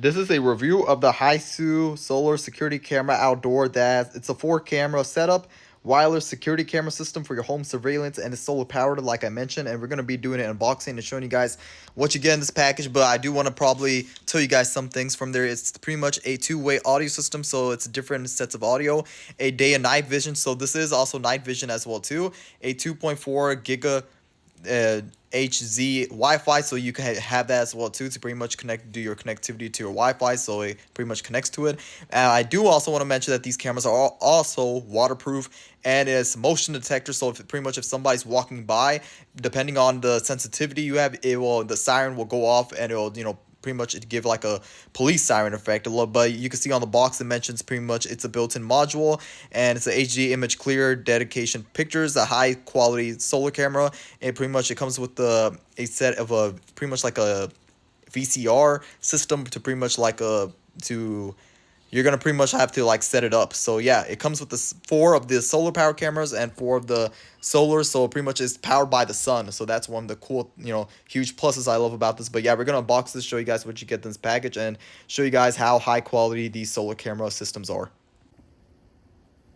This is a review of the Hiseeu solar security camera outdoor. It's a 4 camera setup, wireless security camera system for your home surveillance, and it's solar powered like I mentioned. And we're going to be doing an unboxing and showing you guys what you get in this package. But I do want to probably tell you guys some things from there. It's pretty much a two-way audio system, so it's different sets of audio, a day and night vision, so this is also night vision as well too, a 2.4 giga HZ Wi-Fi, so you can have that as well too to pretty much do your connectivity to your Wi-Fi, so it pretty much connects to it. And I do also want to mention that these cameras are also waterproof and it's motion detector, so if somebody's walking by, depending on the sensitivity you have, the siren will go off and it'll pretty much give like a police siren effect. But you can see on the box it mentions pretty much it's a built-in module, and it's a HD image clear dedication pictures, a high quality solar camera. And it comes with a set of a pretty much like a VCR system to pretty much like a to you're gonna pretty much have to like set it up. So yeah, it comes with the 4 of the solar power cameras and 4 of the solar. So pretty much it's powered by the sun. So that's one of the cool, huge pluses I love about this. But yeah, we're gonna unbox this, show you guys what you get in this package, and show you guys how high quality these solar camera systems are.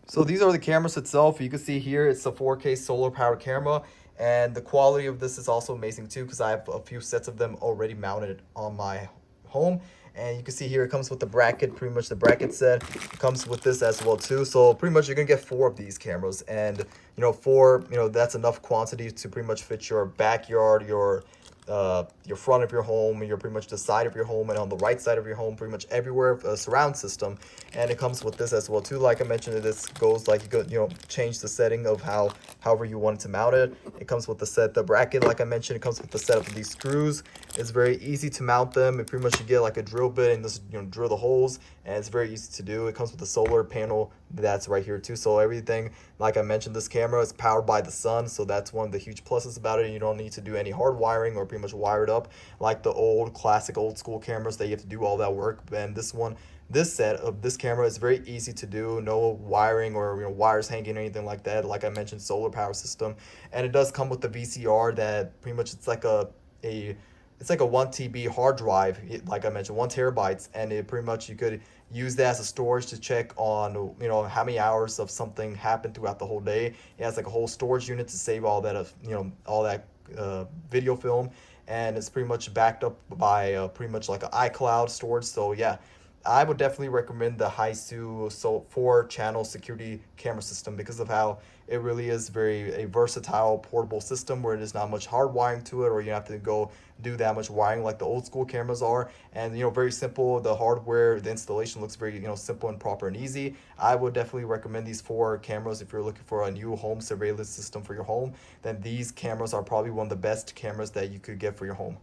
So these are the cameras itself. You can see here it's a 4K solar powered camera, and the quality of this is also amazing too because I have a few sets of them already mounted on my home. And you can see here it comes with the bracket, pretty much the bracket set. It comes with this as well too. So pretty much you're gonna get 4 of these cameras, and 4, that's enough quantity to pretty much fit your backyard, your front of your home, your pretty much the side of your home, and on the right side of your home, pretty much everywhere, a surround system. And it comes with this as well too. Like I mentioned, this goes like you could change the setting of however you want it to mount it. It comes with the bracket, like I mentioned. It comes with the setup of these screws. It's very easy to mount them. It pretty much you get like a drill bit and just drill the holes, and it's very easy to do. It comes with the solar panel that's right here too. So everything, like I mentioned, this camera is powered by the sun, so that's one of the huge pluses about it. You don't need to do any hard wiring or pretty much wire it up like the old school cameras that you have to do all that work. And this set of this camera is very easy to do. No wiring or wires hanging or anything like that. Like I mentioned, solar power system, and it does come with the VCR that pretty much it's like a 1 TB hard drive, like I mentioned, 1 terabytes, and it pretty much you could use that as a storage to check on how many hours of something happened throughout the whole day. It has like a whole storage unit to save all that video film, and it's pretty much backed up by pretty much like an iCloud storage. So yeah, I would definitely recommend the Hiseeu 4-channel security camera system because of how it really is a versatile portable system where there's not much hard wiring to it, or you have to go do that much wiring like the old school cameras are. And very simple. The hardware, the installation looks very simple and proper and easy. I would definitely recommend these 4 cameras if you're looking for a new home surveillance system for your home. Then these cameras are probably one of the best cameras that you could get for your home.